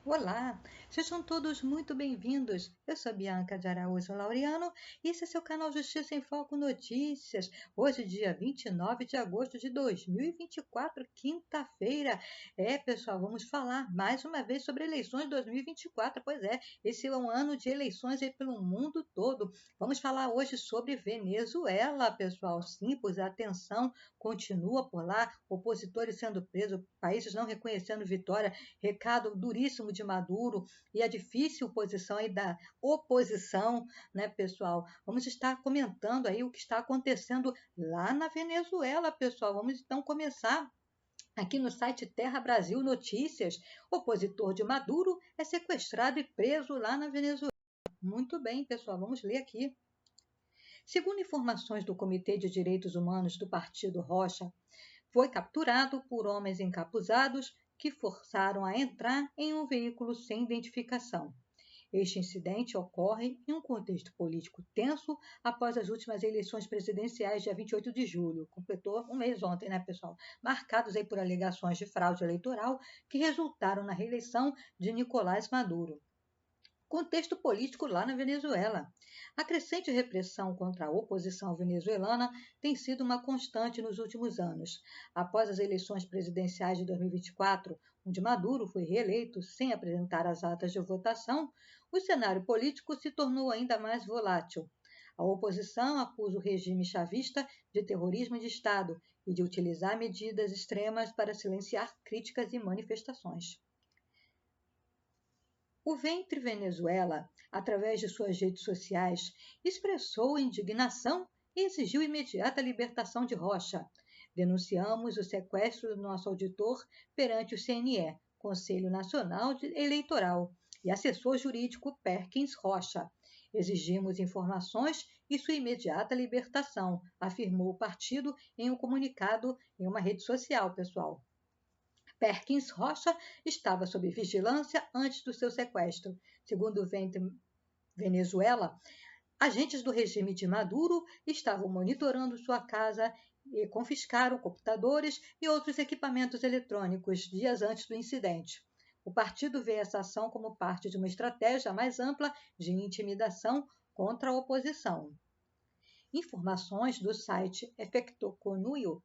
Olá, sejam todos muito bem-vindos. Eu sou Bianca de Araújo Laureano e esse é seu canal Justiça em Foco Notícias. Hoje, dia 29 de agosto de 2024, quinta-feira. Pessoal, vamos falar mais uma vez sobre eleições de 2024. Pois é, esse é um ano de eleições aí pelo mundo todo. Vamos falar hoje sobre Venezuela, pessoal. Sim, pois a tensão continua por lá, opositores sendo presos, países não reconhecendo vitória. Recado duríssimo de Maduro e a difícil posição aí da oposição, né, pessoal? Vamos estar comentando aí o que está acontecendo lá na Venezuela, pessoal. Vamos então começar aqui no site Terra Brasil Notícias. Opositor de Maduro é sequestrado e preso lá na Venezuela. Muito bem, pessoal, vamos ler aqui. Segundo informações do Comitê de Direitos Humanos do Partido Rocha, foi capturado por homens encapuzados que forçaram a entrar em um veículo sem identificação. Este incidente ocorre em um contexto político tenso após as últimas eleições presidenciais, dia 28 de julho. Completou um mês ontem, né, pessoal? Marcados aí por alegações de fraude eleitoral que resultaram na reeleição de Nicolás Maduro. Contexto político lá na Venezuela. A crescente repressão contra a oposição venezuelana tem sido uma constante nos últimos anos. Após as eleições presidenciais de 2024, onde Maduro foi reeleito sem apresentar as atas de votação, o cenário político se tornou ainda mais volátil. A oposição acusa o regime chavista de terrorismo de Estado e de utilizar medidas extremas para silenciar críticas e manifestações. O Ventre Venezuela, através de suas redes sociais, expressou indignação e exigiu imediata libertação de Rocha. Denunciamos o sequestro do nosso auditor perante o CNE, Conselho Nacional Eleitoral, e assessor jurídico Perkins Rocha. Exigimos informações e sua imediata libertação, afirmou o partido em um comunicado em uma rede social, pessoal. Perkins Rocha estava sob vigilância antes do seu sequestro. Segundo o Venezuela, agentes do regime de Maduro estavam monitorando sua casa e confiscaram computadores e outros equipamentos eletrônicos dias antes do incidente. O partido vê essa ação como parte de uma estratégia mais ampla de intimidação contra a oposição. Informações do site Efectoconuio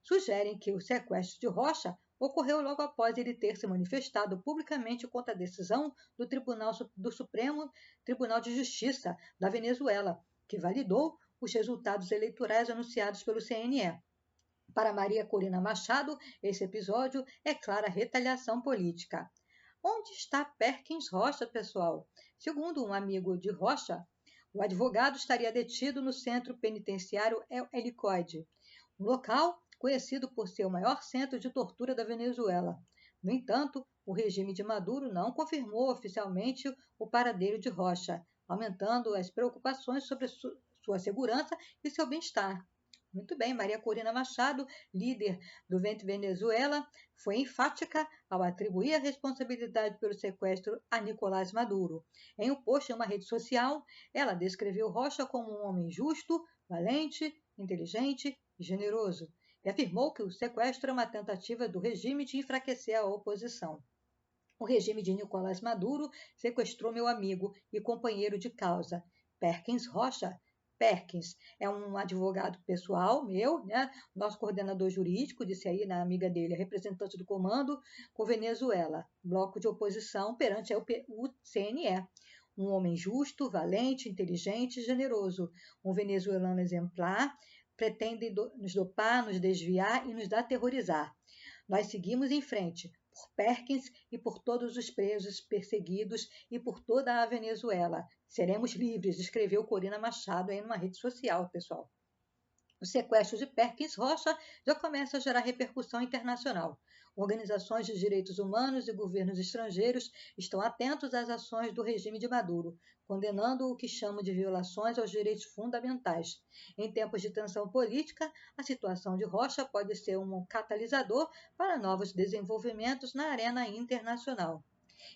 sugerem que o sequestro de Rocha ocorreu logo após ele ter se manifestado publicamente contra a decisão do Supremo Tribunal de Justiça da Venezuela, que validou os resultados eleitorais anunciados pelo CNE. Para Maria Corina Machado, esse episódio é clara retaliação política. Onde está Perkins Rocha, pessoal? Segundo um amigo de Rocha, o advogado estaria detido no centro penitenciário El Helicoide, um local conhecido por ser o maior centro de tortura da Venezuela. No entanto, o regime de Maduro não confirmou oficialmente o paradeiro de Rocha, aumentando as preocupações sobre sua segurança e seu bem-estar. Muito bem, Maria Corina Machado, líder do Vento Venezuela, foi enfática ao atribuir a responsabilidade pelo sequestro a Nicolás Maduro. Em um post em uma rede social, ela descreveu Rocha como um homem justo, valente, inteligente e generoso, e afirmou que o sequestro é uma tentativa do regime de enfraquecer a oposição. O regime de Nicolás Maduro sequestrou meu amigo e companheiro de causa, Perkins Rocha. Perkins é um advogado pessoal meu, né? Nosso coordenador jurídico, disse aí na amiga dele, representante do comando com Venezuela, bloco de oposição perante o CNE. Um homem justo, valente, inteligente e generoso, um venezuelano exemplar, pretende nos dopar, nos desviar e nos aterrorizar. Nós seguimos em frente, por Perkins e por todos os presos perseguidos e por toda a Venezuela. Seremos livres, escreveu Corina Machado aí numa rede social, pessoal. O sequestro de Perkins Rocha já começa a gerar repercussão internacional. Organizações de direitos humanos e governos estrangeiros estão atentos às ações do regime de Maduro, condenando o que chamam de violações aos direitos fundamentais. Em tempos de tensão política, a situação de Rocha pode ser um catalisador para novos desenvolvimentos na arena internacional.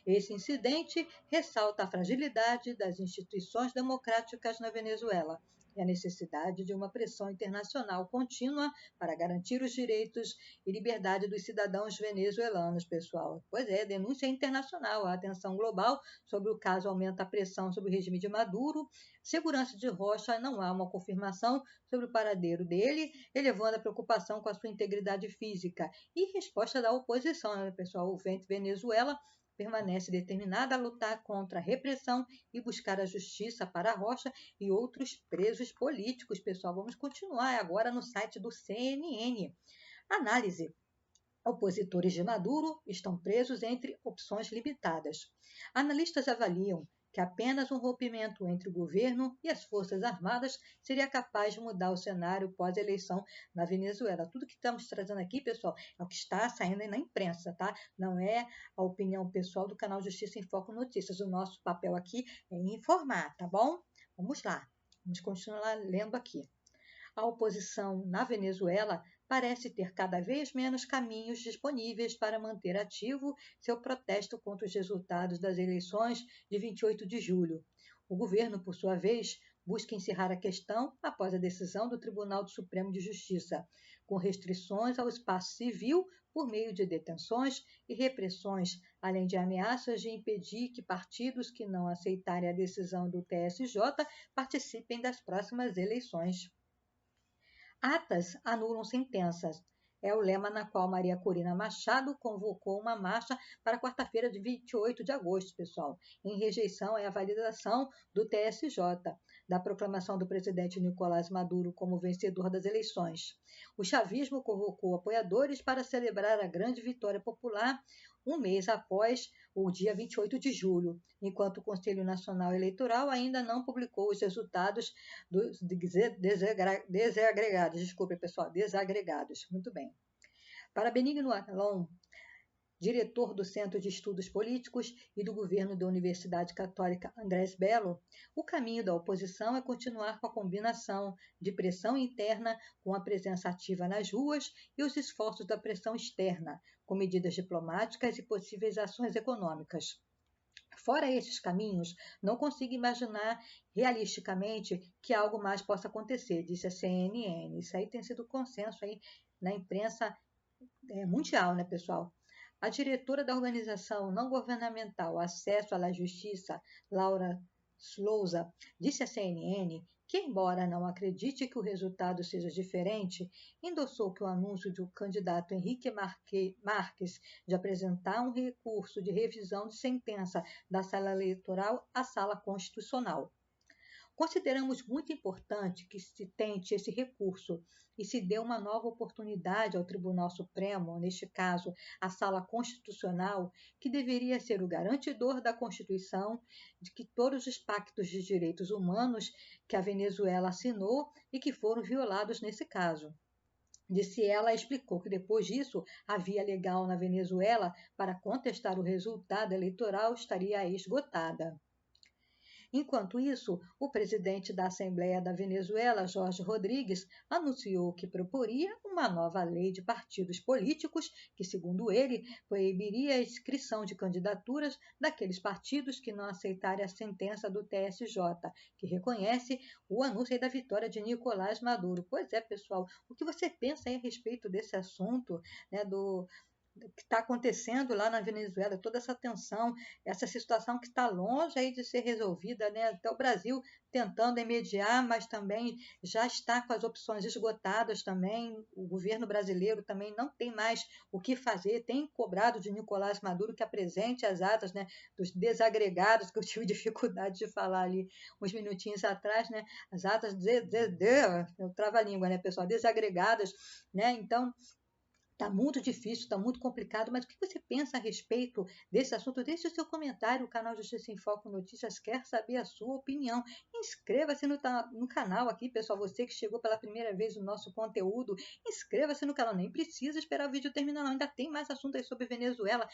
Esse incidente ressalta a fragilidade das instituições democráticas na Venezuela, e a necessidade de uma pressão internacional contínua para garantir os direitos e liberdade dos cidadãos venezuelanos, pessoal. Pois é, denúncia internacional, a atenção global sobre o caso aumenta a pressão sobre o regime de Maduro. Segurança de Rocha, não há uma confirmação sobre o paradeiro dele, elevando a preocupação com a sua integridade física. E resposta da oposição, né, pessoal? O Venezuela permanece determinada a lutar contra a repressão e buscar a justiça para Rocha e outros presos políticos, pessoal. Vamos continuar agora no site do CNN. Análise. Opositores de Maduro estão presos entre opções limitadas. Analistas avaliam que apenas um rompimento entre o governo e as Forças Armadas seria capaz de mudar o cenário pós-eleição na Venezuela. Tudo que estamos trazendo aqui, pessoal, é o que está saindo na imprensa, tá? Não é a opinião pessoal do canal Justiça em Foco Notícias. O nosso papel aqui é informar, tá bom? Vamos lá, vamos continuar lendo aqui. A oposição na Venezuela parece ter cada vez menos caminhos disponíveis para manter ativo seu protesto contra os resultados das eleições de 28 de julho. O governo, por sua vez, busca encerrar a questão após a decisão do Tribunal Supremo de Justiça, com restrições ao espaço civil por meio de detenções e repressões, além de ameaças de impedir que partidos que não aceitarem a decisão do TSJ participem das próximas eleições. Atas anulam sentenças. É o lema na qual Maria Corina Machado convocou uma marcha para quarta-feira de 28 de agosto, pessoal, em rejeição à validação do TSJ, da proclamação do presidente Nicolás Maduro como vencedor das eleições. O chavismo convocou apoiadores para celebrar a grande vitória popular um mês após o dia 28 de julho, enquanto o Conselho Nacional Eleitoral ainda não publicou os resultados dos desagregados. Desculpe, pessoal, desagregados. Muito bem. Para Benigno Alon, diretor do Centro de Estudos Políticos e do governo da Universidade Católica Andrés Bello, o caminho da oposição é continuar com a combinação de pressão interna com a presença ativa nas ruas e os esforços da pressão externa, com medidas diplomáticas e possíveis ações econômicas. Fora esses caminhos, não consigo imaginar realisticamente que algo mais possa acontecer, disse a CNN. Isso aí tem sido consenso aí na imprensa mundial, né, pessoal? A diretora da organização não governamental Acesso à Justiça, Laura Souza, disse à CNN que, embora não acredite que o resultado seja diferente, endossou que o anúncio do candidato Henrique Marques de apresentar um recurso de revisão de sentença da Sala Eleitoral à Sala Constitucional. Consideramos muito importante que se tente esse recurso e se dê uma nova oportunidade ao Tribunal Supremo, neste caso, a Sala Constitucional, que deveria ser o garantidor da Constituição, de que todos os pactos de direitos humanos que a Venezuela assinou e que foram violados nesse caso. Disse ela, explicou que depois disso, a via legal na Venezuela para contestar o resultado eleitoral estaria esgotada. Enquanto isso, o presidente da Assembleia da Venezuela, Jorge Rodrigues, anunciou que proporia uma nova lei de partidos políticos que, segundo ele, proibiria a inscrição de candidaturas daqueles partidos que não aceitarem a sentença do TSJ, que reconhece o anúncio da vitória de Nicolás Maduro. Pois é, pessoal, o que você pensa aí a respeito desse assunto, né, do que está acontecendo lá na Venezuela, toda essa tensão, essa situação que está longe aí de ser resolvida, né? Até o Brasil tentando mediar, mas também já está com as opções esgotadas também. O governo brasileiro também não tem mais o que fazer, tem cobrado de Nicolás Maduro que apresente as atas, né, dos desagregados, que eu tive dificuldade de falar ali uns minutinhos atrás, né? As atas eu travo a língua, né, pessoal? Desagregadas, né? Então, está muito difícil, está muito complicado, mas o que você pensa a respeito desse assunto? Deixe o seu comentário, o canal Justiça em Foco Notícias quer saber a sua opinião. Inscreva-se no canal aqui, pessoal, você que chegou pela primeira vez no nosso conteúdo, inscreva-se no canal, nem precisa esperar o vídeo terminar não, ainda tem mais assuntos aí sobre Venezuela.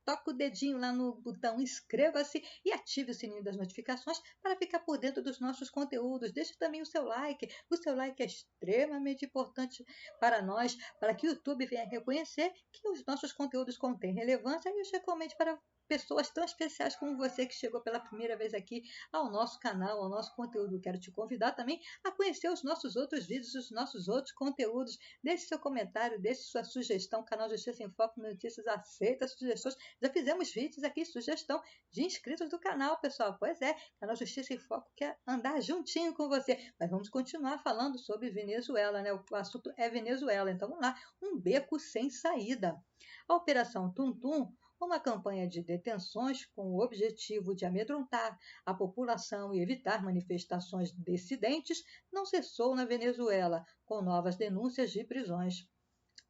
toca o dedinho lá no botão inscreva-se e ative o sininho das notificações para ficar por dentro dos nossos conteúdos. Deixe também o seu like. O seu like é extremamente importante para nós, para que o YouTube venha reconhecer que os nossos conteúdos contêm relevância e os recomende para pessoas tão especiais como você que chegou pela primeira vez aqui ao nosso canal, ao nosso conteúdo. Quero te convidar também a conhecer os nossos outros vídeos, os nossos outros conteúdos. Deixe seu comentário, deixe sua sugestão. O canal Justiça em Foco Notícias aceita sugestões. Já fizemos vídeos aqui, sugestão de inscritos do canal, pessoal. Pois é, canal Justiça em Foco quer andar juntinho com você. Mas vamos continuar falando sobre Venezuela, né? O assunto é Venezuela. Então vamos lá, um beco sem saída. A Operação Tum-Tum, uma campanha de detenções com o objetivo de amedrontar a população e evitar manifestações dissidentes, não cessou na Venezuela, com novas denúncias de prisões.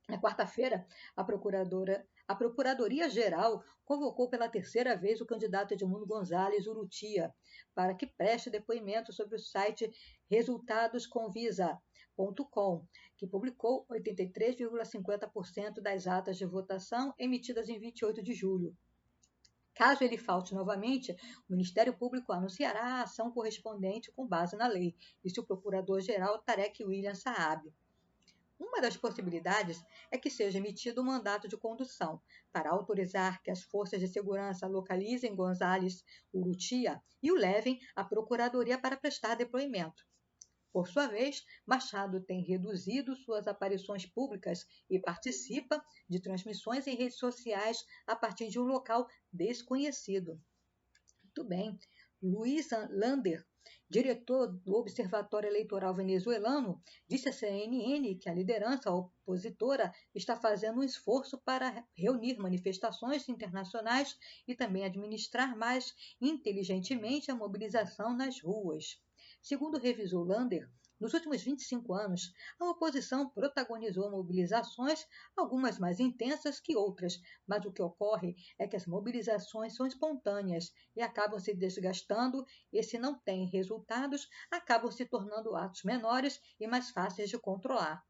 Na quarta-feira, a Procuradoria-Geral convocou pela terceira vez o candidato Edmundo Gonzalez Urrutia para que preste depoimento sobre o site resultadosconvisa.com, que publicou 83,50% das atas de votação emitidas em 28 de julho. Caso ele falte novamente, o Ministério Público anunciará a ação correspondente com base na lei, disse o Procurador-Geral Tarek William Saab. Uma das possibilidades é que seja emitido um mandato de condução para autorizar que as forças de segurança localizem Gonzalez Urrutia e o levem à Procuradoria para prestar depoimento. Por sua vez, Machado tem reduzido suas aparições públicas e participa de transmissões em redes sociais a partir de um local desconhecido. Muito bem. Luiz Lander, diretor do Observatório Eleitoral Venezuelano, disse à CNN que a liderança opositora está fazendo um esforço para reunir manifestações internacionais e também administrar mais inteligentemente a mobilização nas ruas. Segundo o revisor Lander, nos últimos 25 anos, a oposição protagonizou mobilizações, algumas mais intensas que outras, mas o que ocorre é que as mobilizações são espontâneas e acabam se desgastando e, se não têm resultados, acabam se tornando atos menores e mais fáceis de controlar.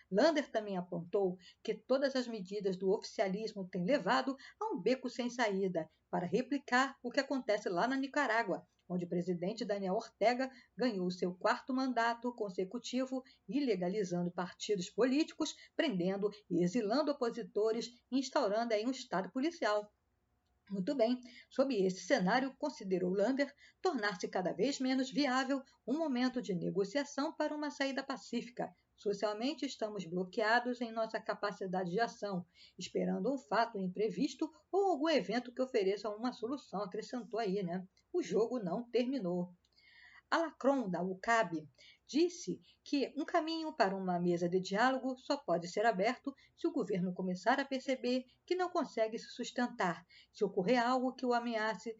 Lander também apontou que todas as medidas do oficialismo têm levado a um beco sem saída para replicar o que acontece lá na Nicarágua, onde o presidente Daniel Ortega ganhou seu quarto mandato consecutivo, ilegalizando partidos políticos, prendendo e exilando opositores e instaurando aí um estado policial. Muito bem, sob esse cenário, considerou Lander tornar-se cada vez menos viável um momento de negociação para uma saída pacífica. Socialmente, estamos bloqueados em nossa capacidade de ação, esperando um fato imprevisto ou algum evento que ofereça uma solução, acrescentou aí, né? O jogo não terminou. Alacron, da UCAB, disse que um caminho para uma mesa de diálogo só pode ser aberto se o governo começar a perceber que não consegue se sustentar, se ocorrer algo que o ameace,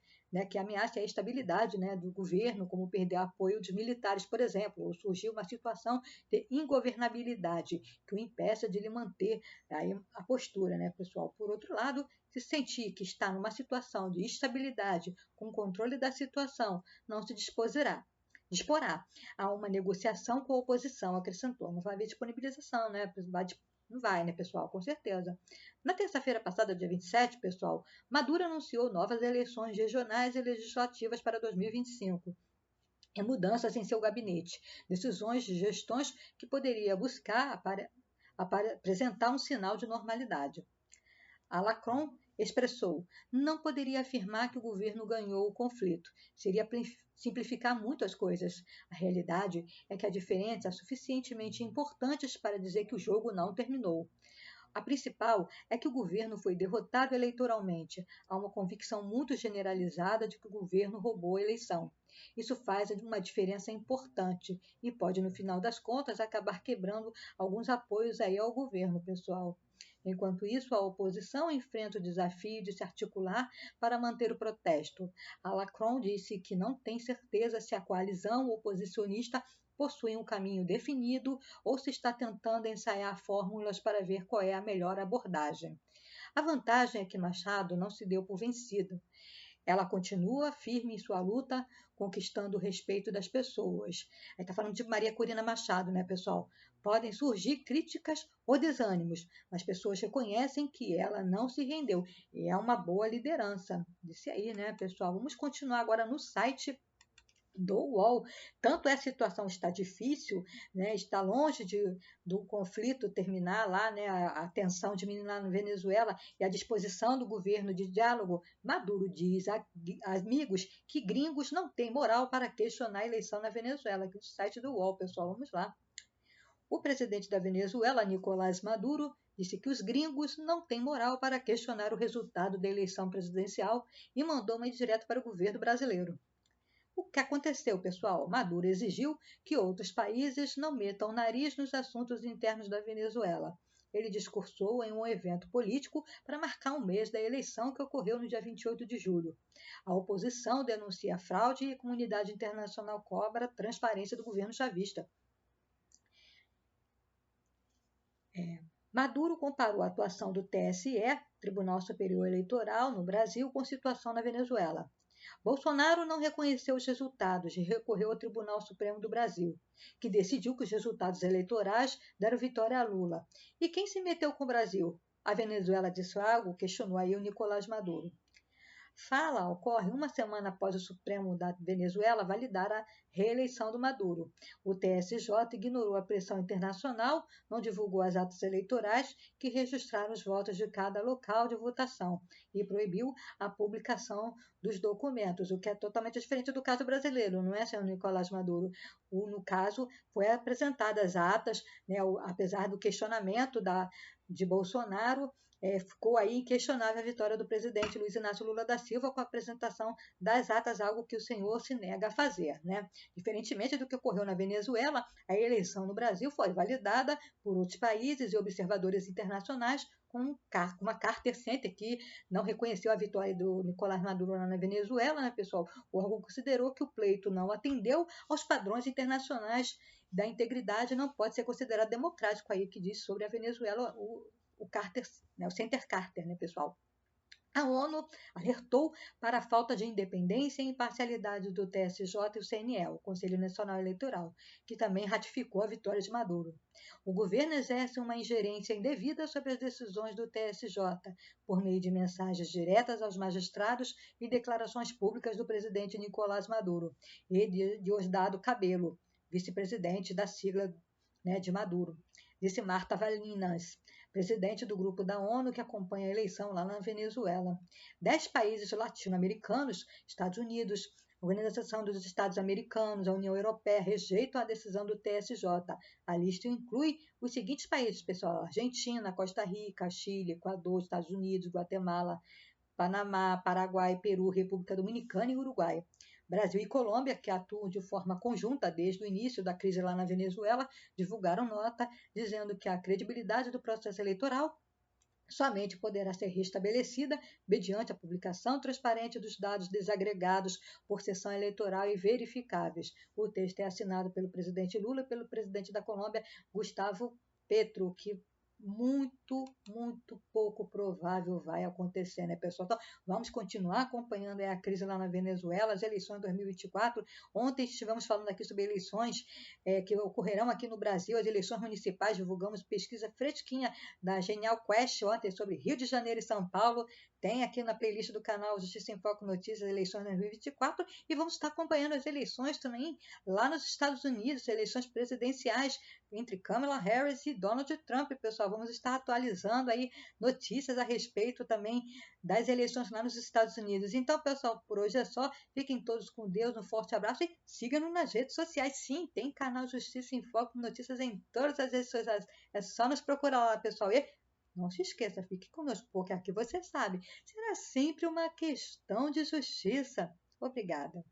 que ameace a estabilidade, do governo, como perder apoio dos militares, por exemplo, ou surgir uma situação de ingovernabilidade que o impeça de lhe manter aí a postura, pessoal. Por outro lado, se sentir que está numa situação de instabilidade, com controle da situação, não se disporá a uma negociação com a oposição, acrescentou. Não vai haver disponibilização, Não vai, pessoal? Com certeza. Na terça-feira passada, dia 27, pessoal, Maduro anunciou novas eleições regionais e legislativas para 2025. E mudanças em seu gabinete, decisões de gestões que poderia buscar para apresentar um sinal de normalidade. Alacron expressou: não poderia afirmar que o governo ganhou o conflito. Seria simplificar muito as coisas. A realidade é que a diferença é suficientemente importante para dizer que o jogo não terminou. A principal é que o governo foi derrotado eleitoralmente. Há uma convicção muito generalizada de que o governo roubou a eleição. Isso faz uma diferença importante e pode, no final das contas, acabar quebrando alguns apoios aí ao governo, pessoal. Enquanto isso, a oposição enfrenta o desafio de se articular para manter o protesto. Alacron disse que não tem certeza se a coalizão oposicionista possui um caminho definido ou se está tentando ensaiar fórmulas para ver qual é a melhor abordagem. A vantagem é que Machado não se deu por vencido. Ela continua firme em sua luta, conquistando o respeito das pessoas. Aí está falando de Maria Corina Machado, né, pessoal? Podem surgir críticas ou desânimos, mas pessoas reconhecem que ela não se rendeu. E é uma boa liderança. Disse aí, né, pessoal? Vamos continuar agora no site do UOL. Tanto a situação está difícil, né, está longe do conflito terminar lá, né, a tensão diminuir na Venezuela e a disposição do governo de diálogo, Maduro diz a amigos que gringos não têm moral para questionar a eleição na Venezuela. Aqui no site do UOL, pessoal, vamos lá. O presidente da Venezuela, Nicolás Maduro, disse que os gringos não têm moral para questionar o resultado da eleição presidencial e mandou uma indireta para o governo brasileiro. O que aconteceu, pessoal? Maduro exigiu que outros países não metam o nariz nos assuntos internos da Venezuela. Ele discursou em um evento político para marcar um mês da eleição que ocorreu no dia 28 de julho. A oposição denuncia fraude e a comunidade internacional cobra transparência do governo chavista. Maduro comparou a atuação do TSE, Tribunal Superior Eleitoral, no Brasil, com a situação na Venezuela. Bolsonaro não reconheceu os resultados e recorreu ao Tribunal Supremo do Brasil, que decidiu que os resultados eleitorais deram vitória a Lula. E quem se meteu com o Brasil? A Venezuela disse algo? Questionou aí o Nicolás Maduro. Fala ocorre uma semana após o Supremo da Venezuela validar a reeleição do Maduro. O TSJ ignorou a pressão internacional, não divulgou as atas eleitorais que registraram os votos de cada local de votação e proibiu a publicação dos documentos, o que é totalmente diferente do caso brasileiro, não é, senhor Nicolás Maduro? No caso, foi apresentadas as atas, né, apesar do questionamento de Bolsonaro, ficou aí inquestionável a vitória do presidente Luiz Inácio Lula da Silva com a apresentação das atas, algo que o senhor se nega a fazer, né? Diferentemente do que ocorreu na Venezuela, a eleição no Brasil foi validada por outros países e observadores internacionais com uma Carter Center que não reconheceu a vitória do Nicolás Maduro na Venezuela, né, pessoal? O órgão considerou que o pleito não atendeu aos padrões internacionais da integridade, não pode ser considerado democrático aí, que diz sobre a Venezuela o Carter, né, o Center Carter, né, pessoal? A ONU alertou para a falta de independência e imparcialidade do TSJ e o CNE, o Conselho Nacional Eleitoral, que também ratificou a vitória de Maduro. O governo exerce uma ingerência indevida sobre as decisões do TSJ, por meio de mensagens diretas aos magistrados e declarações públicas do presidente Nicolás Maduro e de Diosdado Cabello, vice-presidente da sigla, né, de Maduro. Disse Marta Valinas, presidente do grupo da ONU que acompanha a eleição lá na Venezuela. 10 países latino-americanos, Estados Unidos, Organização dos Estados Americanos, a União Europeia, rejeitam a decisão do TSJ. A lista inclui os seguintes países, pessoal: Argentina, Costa Rica, Chile, Equador, Estados Unidos, Guatemala, Panamá, Paraguai, Peru, República Dominicana e Uruguai. Brasil e Colômbia, que atuam de forma conjunta desde o início da crise lá na Venezuela, divulgaram nota dizendo que a credibilidade do processo eleitoral somente poderá ser restabelecida mediante a publicação transparente dos dados desagregados por sessão eleitoral e verificáveis. O texto é assinado pelo presidente Lula e pelo presidente da Colômbia, Gustavo Petro, que muito pouco provável vai acontecer, né, pessoal? Então, vamos continuar acompanhando a crise lá na Venezuela, as eleições de 2024. Ontem estivemos falando aqui sobre eleições que ocorrerão aqui no Brasil, as eleições municipais, divulgamos pesquisa fresquinha da Genial Quest ontem sobre Rio de Janeiro e São Paulo. Tem aqui na playlist do canal Justiça em Foco Notícias, eleições de 2024, e vamos estar acompanhando as eleições também lá nos Estados Unidos, eleições presidenciais entre Kamala Harris e Donald Trump, pessoal. Vamos estar atualizando aí notícias a respeito também das eleições lá nos Estados Unidos. Então, pessoal, por hoje é só. Fiquem todos com Deus, um forte abraço e sigam-nos nas redes sociais. Sim, tem canal Justiça em Foco Notícias em todas as redes sociais. É só nos procurar lá, pessoal. E não se esqueça, fique conosco, porque aqui você sabe, será sempre uma questão de justiça. Obrigada.